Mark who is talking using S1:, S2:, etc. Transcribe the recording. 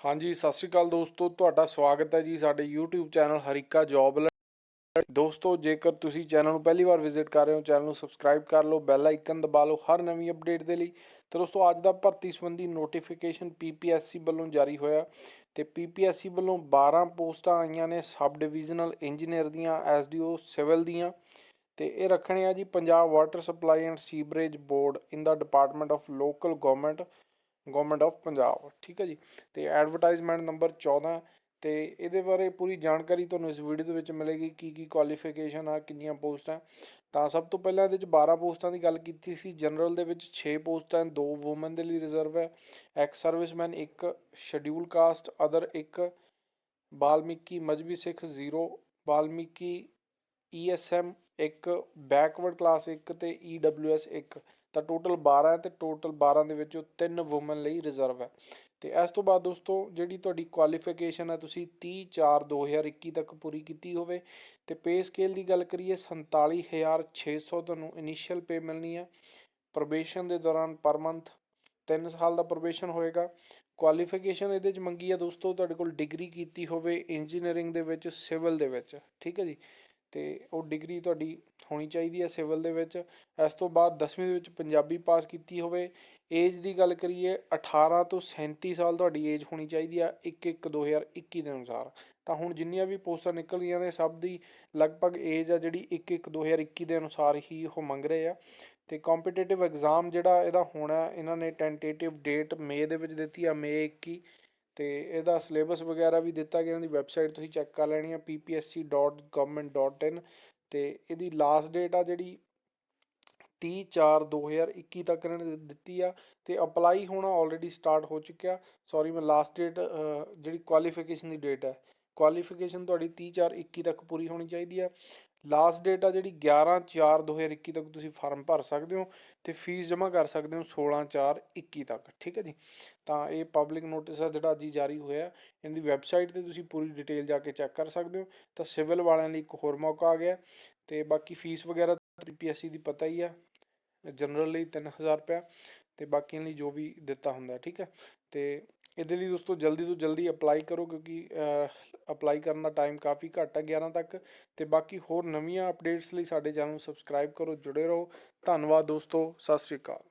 S1: हाँ जी, सत श्री अकाल दोस्तों, ਤੁਹਾਡਾ ਸਵਾਗਤ ਹੈ ਜੀ ਸਾਡੇ YouTube channel Harike job alert. ਦੋਸਤੋ, ਜੇਕਰ ਤੁਸੀਂ ਚੈਨਲ ਨੂੰ ਪਹਿਲੀ ਵਾਰ ਵਿਜ਼ਿਟ ਕਰ ਰਹੇ ਹੋ, ਚੈਨਲ ਨੂੰ ਸਬਸਕ੍ਰਾਈਬ ਕਰ ਲਓ, ਬੈਲ ਆਈਕਨ ਦਬਾ ਲਓ ਹਰ ਨਵੀਂ ਅਪਡੇਟ ਦੇ ਲਈ। ਤੇ ਦੋਸਤੋ, ਅੱਜ ਦਾ ਭਰਤੀ ਸੰਬੰਧੀ ਨੋਟੀਫਿਕੇਸ਼ਨ PPSC ਵੱਲੋਂ ਜਾਰੀ ਹੋਇਆ ਤੇ PPSC ਵੱਲੋਂ 12 ਪੋਸਟਾਂ ਆਈਆਂ ਨੇ ਸਬ ਡਿਵੀਜ਼ਨਲ ਇੰਜੀਨੀਅਰ ਦੀਆਂ, SDO ਸਿਵਲ ਦੀਆਂ। ਤੇ ਇਹ ਰੱਖਣੇ ਆ ਜੀ Punjab water supply and sewerage board in the department of local government of Punjab. ਠੀਕ ਹੈ ਜੀ। ਤੇ ਐਡਵਰਟਾਈਜ਼ਮੈਂਟ ਨੰਬਰ 14। ਤੇ ਇਹਦੇ ਬਾਰੇ ਪੂਰੀ ਜਾਣਕਾਰੀ ਤੁਹਾਨੂੰ ਇਸ ਵੀਡੀਓ ਦੇ ਵਿੱਚ ਮਿਲੇਗੀ, ਕੀ ਕੁਆਲੀਫਿਕੇਸ਼ਨ ਆ, ਕਿੰਨੀਆਂ ਪੋਸਟਾਂ। ਤਾਂ ਸਭ ਤੋਂ ਪਹਿਲਾਂ ਇਹਦੇ ਵਿੱਚ 12 ਪੋਸਟਾਂ ਦੀ ਗੱਲ ਕੀਤੀ ਸੀ। ਜਨਰਲ ਦੇ ਵਿੱਚ 6 ਪੋਸਟਾਂ, 2 ਵੂਮਨ ਦੇ ਲਈ ਰਿਜ਼ਰਵ ਹੈ, ex serviceman 1, schedule caste other 1, Balmiki Mazhabi Sikh 0, Balmiki ESM 1, backward class 1 ਤੇ EWS 1। ਤਾਂ ਟੋਟਲ 12 ਹੈ ਤੇ ਟੋਟਲ 12 ਦੇ ਵਿੱਚੋਂ 3 ਵੂਮਨ ਲਈ ਰਿਜ਼ਰਵ ਹੈ। ਤੇ ਇਸ ਤੋਂ ਬਾਅਦ ਦੋਸਤੋ, ਜਿਹੜੀ ਤੁਹਾਡੀ ਕੁਆਲੀਫਿਕੇਸ਼ਨ ਹੈ, ਤੁਸੀਂ 30/4/2021 ਤੱਕ ਪੂਰੀ ਕੀਤੀ ਹੋਵੇ। ਤੇ ਪੇ ਸਕੇਲ ਦੀ ਗੱਲ ਕਰੀਏ, 47,600 ਤੁਹਾਨੂੰ ਇਨੀਸ਼ੀਅਲ ਪੇ ਮਿਲਣੀ ਹੈ। ਪ੍ਰੋਬੇਸ਼ਨ ਦੇ ਦੌਰਾਨ ਪਰ ਮੰਥ 3 ਸਾਲ ਦਾ ਪ੍ਰੋਬੇਸ਼ਨ ਹੋਏਗਾ। ਕੁਆਲੀਫਿਕੇਸ਼ਨ ਇਹਦੇ 'ਚ ਮੰਗੀ ਹੈ ਦੋਸਤੋ, ਤੁਹਾਡੇ ਕੋਲ ਡਿਗਰੀ ਕੀਤੀ ਹੋਵੇ ਇੰਜੀਨੀਅਰਿੰਗ ਦੇ ਵਿੱਚ, ਸਿਵਲ ਦੇ ਵਿੱਚ। ਠੀਕ ਹੈ ਜੀ। ਤੇ ਉਹ ਡਿਗਰੀ ਤੁਹਾਡੀ ਹੋਣੀ ਚਾਹੀਦੀ ਹੈ ਸਿਵਲ ਦੇ ਵਿੱਚ। ਇਸ ਤੋਂ ਬਾਅਦ 10ਵੀਂ ਦੇ ਵਿੱਚ ਪੰਜਾਬੀ ਪਾਸ ਕੀਤੀ ਹੋਵੇ। ਏਜ ਦੀ ਗੱਲ ਕਰੀਏ, 18 ਤੋਂ 37 ਸਾਲ ਤੁਹਾਡੀ ਏਜ ਹੋਣੀ ਚਾਹੀਦੀ ਆ 1/1/2021 ਦੇ ਅਨੁਸਾਰ। ਤਾਂ ਹੁਣ ਜਿੰਨੀਆਂ ਵੀ ਪੋਸਟਾਂ ਨਿਕਲ ਗਈਆਂ ਨੇ, ਸਭ ਦੀ ਲਗਭਗ ਏਜ ਆ ਜਿਹੜੀ 1/1/2021 ਦੇ ਅਨੁਸਾਰ ਹੀ ਉਹ ਮੰਗ ਰਹੇ ਆ। ਤੇ ਕੰਪੀਟੀਟਿਵ ਐਗਜ਼ਾਮ ਜਿਹੜਾ ਇਹਦਾ ਹੋਣਾ, ਇਹਨਾਂ ਨੇ ਟੈਂਟੇਟਿਵ ਡੇਟ ਮਈ ਦੇ ਵਿੱਚ ਦਿੱਤੀ ਆ, ਮਈ 21। ਤੇ ਇਹਦਾ ਸਿਲੇਬਸ ਵਗੈਰਾ ਵੀ ਦਿੱਤਾ ਗਿਆ, ਇਹਨਾਂ ਦੀ ਵੈਬਸਾਈਟ ਤੁਸੀਂ ਚੈੱਕ ਕਰ ਲੈਣੀ ਆ, ppsc.govt.in। ਤੇ ਇਹਦੀ ਲਾਸਟ ਡੇਟ ਆ ਜਿਹੜੀ 30/4/2021 ਤੱਕ ਇਹਨਾਂ ਨੇ ਦਿੱਤੀ ਆ। ਤੇ ਅਪਲਾਈ ਹੋਣਾ ਆਲਰੇਡੀ ਸਟਾਰਟ ਹੋ ਚੁੱਕਿਆ। ਸੌਰੀ, ਮੈਂ ਲਾਸਟ ਡੇਟ ਜਿਹੜੀ ਕੁਆਲੀਫਿਕੇਸ਼ਨ ਦੀ ਡੇਟ ਹੈ, ਕੁਆਲੀਫਿਕੇਸ਼ਨ ਤੁਹਾਡੀ 30/4/21 ਤੱਕ ਪੂਰੀ ਹੋਣੀ ਚਾਹੀਦੀ ਆ। ਲਾਸਟ ਡੇਟ ਆ ਜਿਹੜੀ 11/4/2021 ਤੱਕ ਤੁਸੀਂ ਫਾਰਮ ਭਰ ਸਕਦੇ ਹੋ ਤੇ ਫੀਸ ਜਮ੍ਹਾਂ ਕਰ ਸਕਦੇ ਹੋ 16/4/21 ਤੱਕ। ਠੀਕ ਹੈ ਜੀ। ਤਾਂ ਇਹ ਪਬਲਿਕ ਨੋਟਿਸ ਆ ਜਿਹੜਾ ਅੱਜ ਹੀ ਜਾਰੀ ਹੋਇਆ। ਇਹਦੀ ਵੈਬਸਾਈਟ 'ਤੇ ਤੁਸੀਂ ਪੂਰੀ ਡਿਟੇਲ ਜਾ ਕੇ ਚੈੱਕ ਕਰ ਸਕਦੇ ਹੋ। ਤਾਂ ਸਿਵਲ ਵਾਲਿਆਂ ਲਈ ਇੱਕ ਹੋਰ ਮੌਕਾ ਆ ਗਿਆ। ਤੇ ਬਾਕੀ ਫੀਸ ਵਗੈਰਾ PPSC ਦੀ ਪਤਾ ਹੀ ਆ, ਜਨਰਲ ਲਈ 3000 ਰੁਪਇਆ ਤੇ ਬਾਕੀਆਂ ਲਈ ਜੋ ਵੀ ਦਿੱਤਾ ਹੁੰਦਾ। ਠੀਕ ਹੈ। ਤੇ ਇਹਦੇ ਲਈ ਦੋਸਤੋ ਜਲਦੀ ਤੋਂ ਜਲਦੀ ਅਪਲਾਈ ਕਰੋ, ਕਿਉਂਕਿ ਅਪਲਾਈ ਕਰਨ ਦਾ ਟਾਈਮ ਕਾਫੀ ਘੱਟ ਹੈ, 11 ਤੱਕ। ਤੇ ਬਾਕੀ ਹੋਰ ਨਵੀਆਂ ਅਪਡੇਟਸ ਲਈ ਸਾਡੇ ਚੈਨਲ ਨੂੰ ਸਬਸਕ੍ਰਾਈਬ ਕਰੋ, ਜੁੜੇ ਰਹੋ। ਧੰਨਵਾਦ ਦੋਸਤੋ, ਸਤਿ ਸ਼੍ਰੀ ਅਕਾਲ।